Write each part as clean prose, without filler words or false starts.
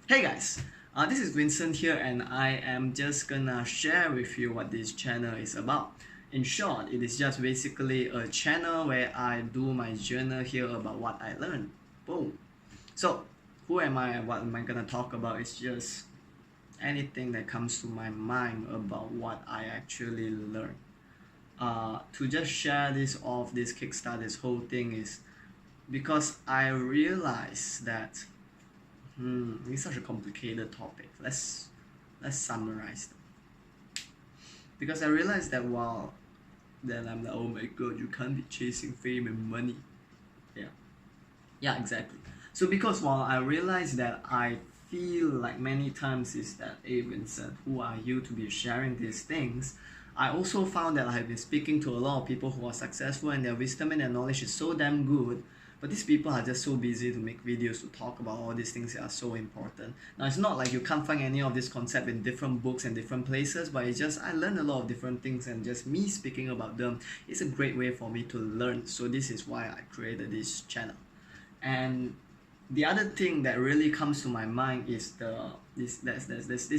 Hey guys, this is Vincent here, and I am just gonna share with you what this channel is about. In short, it is just basically a channel where I do my journal here about what I learned. Boom. So, who am I and what am I gonna talk about? It's just anything that comes to my mind about what I actually learned. To just share this off, this kickstart, this whole thing is because I realized that it's such a complicated topic. Let's summarize them. Because I realized that then I'm like, oh my god, you can't be chasing fame and money. Yeah, exactly. So because while I realized that, I feel like many times is that, hey Vincent, who are you to be sharing these things? I also found that I have been speaking to a lot of people who are successful, and their wisdom and their knowledge is so damn good, but these people are just so busy to make videos to talk about all these things that are so important. Now, it's not like you can't find any of this concept in different books and different places, but it's just I learned a lot of different things, and just me speaking about them is a great way for me to learn. So this is why I created this channel. And the other thing that really comes to my mind is this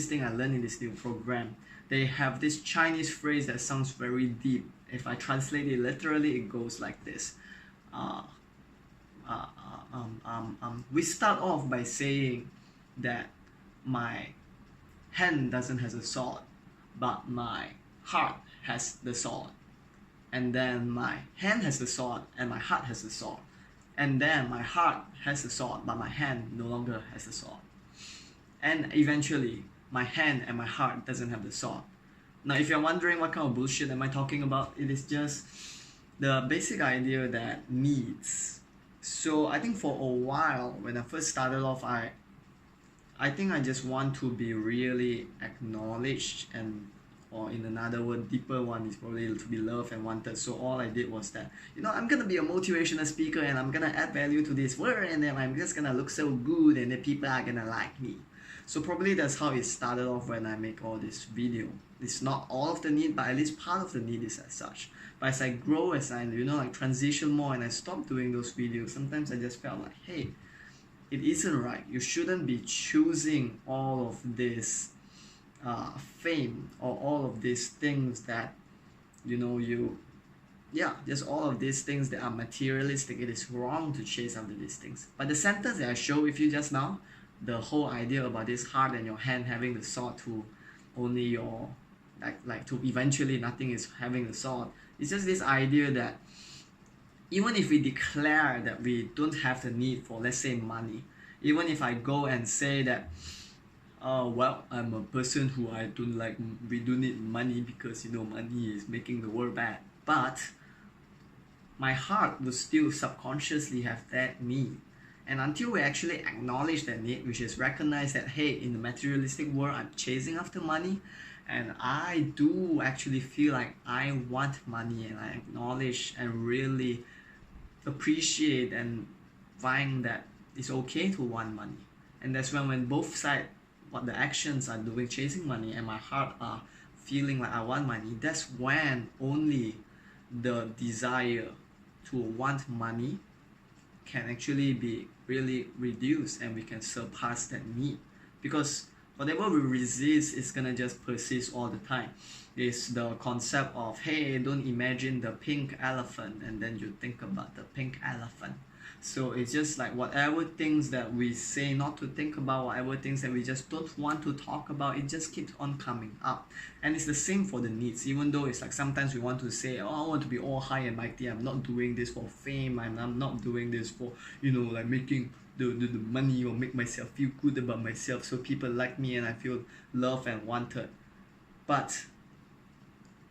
thing I learned in this new program. They have this Chinese phrase that sounds very deep. If I translate it literally, it goes like this. We start off by saying that my hand doesn't have a sword, but my heart has the sword. And then my hand has the sword, and my heart has the sword. And then my heart has the sword, but my hand no longer has the sword. And eventually, my hand and my heart doesn't have the sword. Now, if you're wondering what kind of bullshit am I talking about, it is just the basic idea that needs. So I think for a while, when I first started off, I think I just want to be really acknowledged, and or in another word, deeper one is probably to be loved and wanted. So all I did was that, I'm gonna be a motivational speaker, and I'm gonna add value to this world, and then I'm just gonna look so good, and then people are gonna like me. So probably that's how it started off when I make all this video. It's not all of the need, but at least part of the need is as such. But as I grow, as I transition more, and I stop doing those videos, sometimes I just felt like, hey, it isn't right. You shouldn't be choosing all of this fame or all of these things that just all of these things that are materialistic. It is wrong to chase after these things. But the sentence that I showed with you just now, the whole idea about this heart and your hand having the sword to only your like to eventually nothing is having the sword, it's just this idea that even if we declare that we don't have the need for, let's say, money, even if I go and say that, well, I'm a person who we don't need money because money is making the world bad, but my heart will still subconsciously have that need. And until we actually acknowledge that need, which is recognize that, hey, in the materialistic world, I'm chasing after money, and I do actually feel like I want money, and I acknowledge and really appreciate and find that it's okay to want money. And that's when both sides, what the actions are doing, chasing money, and my heart are feeling like I want money, that's when only the desire to want money can actually be really reduced, and we can surpass that need. Because whatever we resist is gonna just persist all the time. It's the concept of, hey, don't imagine the pink elephant and then you think about the pink elephant. So it's just like whatever things that we say not to think about, whatever things that we just don't want to talk about, it just keeps on coming up. And it's the same for the needs. Even though it's like sometimes we want to say, oh, I want to be all high and mighty, I'm not doing this for fame, I'm not doing this for like making the money or make myself feel good about myself so people like me and I feel loved and wanted. But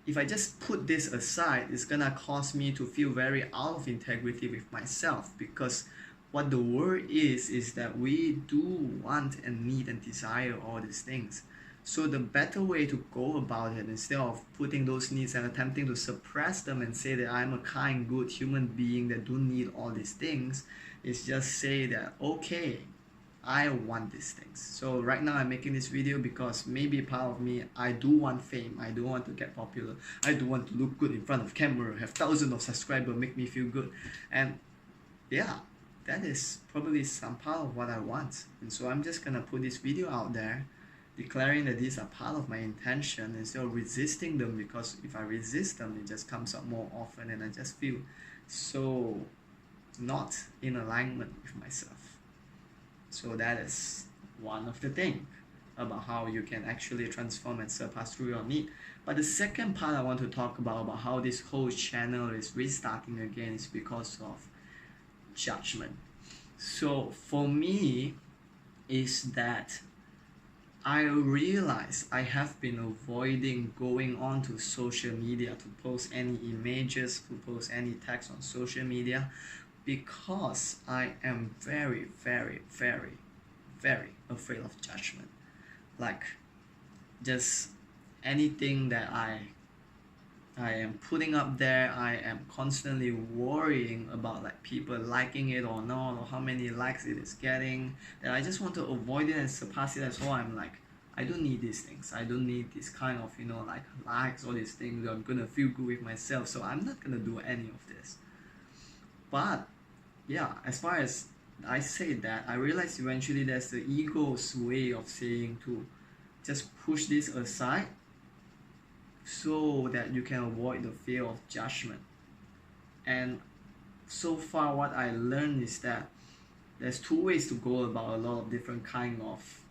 if I just put this aside, it's gonna cause me to feel very out of integrity with myself, because what the word is that we do want and need and desire all these things. So the better way to go about it, instead of putting those needs and attempting to suppress them and say that I'm a kind, good human being that don't need all these things, is just say that, okay, I want these things. So right now I'm making this video because maybe part of me, I do want fame, I do want to get popular, I do want to look good in front of camera, have thousands of subscribers, make me feel good. And yeah, that is probably some part of what I want. And so I'm just gonna put this video out there, declaring that these are part of my intention instead of resisting them, because if I resist them, it just comes up more often and I just feel so not in alignment with myself. So that is one of the things about how you can actually transform and surpass through your need. But the second part I want to talk about how this whole channel is restarting again is because of judgment. So for me is that I realize I have been avoiding going on to social media to post any images, to post any text on social media, because I am very, very, very, very afraid of judgment. Like, just anything that I am putting up there, I am constantly worrying about like people liking it or not, or how many likes it is getting, that I just want to avoid it and surpass it. That's why I'm like, I don't need these things. I don't need this kind of, like likes, all these things. I'm gonna feel good with myself, so I'm not gonna do any of this. But yeah, as far as I say that, I realize eventually there's the ego's way of saying to just push this aside so that you can avoid the fear of judgment. And so far what I learned is that there's two ways to go about a lot of different kind of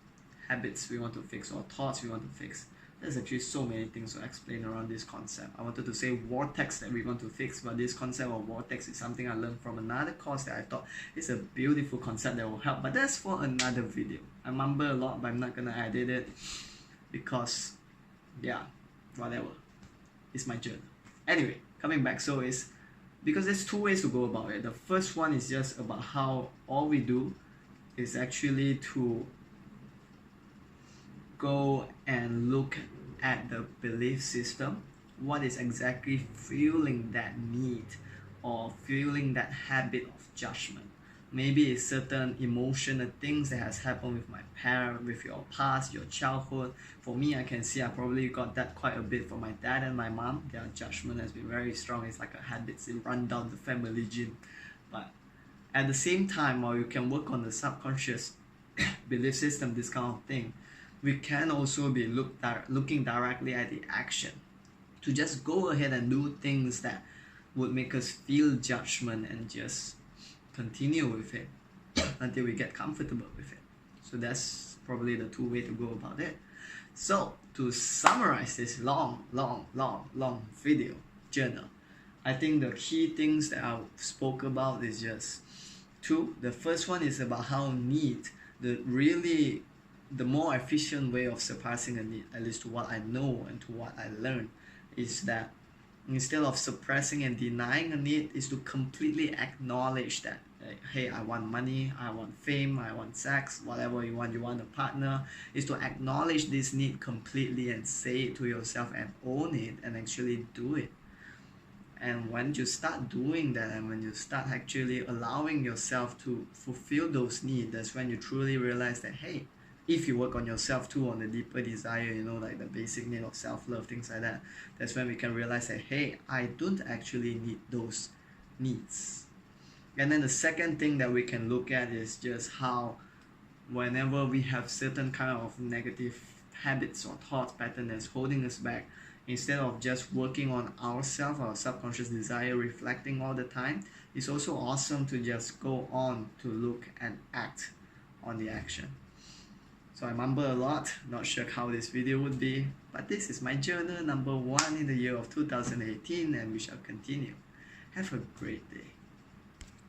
habits we want to fix or thoughts we want to fix. There's actually so many things to explain around this concept. I wanted to say vortex that we want to fix, but this concept of vortex is something I learned from another course that I thought is a beautiful concept that will help, but that's for another video. I mumble a lot, but I'm not gonna edit it because yeah, whatever, it's my journey. Anyway, coming back, so it's because there's two ways to go about it. The first one is just about how all we do is actually to go and look at the belief system, what is exactly fueling that need or fueling that habit of judgment. Maybe it's certain emotional things that has happened with my parent, with your past, your childhood. For me, I can see I probably got that quite a bit from my dad and my mom. Their judgment has been very strong. It's like a habit, it run down the family gene. But at the same time, while you can work on the subconscious belief system, this kind of thing, we can also be looking directly at the action to just go ahead and do things that would make us feel judgment and just continue with it until we get comfortable with it. So that's probably the two ways to go about it. So to summarize this long video journal, I think the key things that I spoke about is just two. The first one is about how need, the more efficient way of surpassing a need, at least to what I know and to what I learned, is that instead of suppressing and denying a need, is to completely acknowledge that, like, hey, I want money, I want fame, I want sex, whatever you want a partner, is to acknowledge this need completely and say it to yourself and own it and actually do it. And when you start doing that, and when you start actually allowing yourself to fulfill those needs, that's when you truly realize that, hey, if you work on yourself too, on the deeper desire, like the basic need of self-love, things like that, that's when we can realize that, hey, I don't actually need those needs. And then the second thing that we can look at is just how whenever we have certain kind of negative habits or thought pattern that's holding us back, instead of just working on ourselves, our subconscious desire, reflecting all the time, it's also awesome to just go on to look and act on the action. So I mumble a lot, not sure how this video would be, but this is my journal number 1 in the year of 2018, and we shall continue. Have a great day.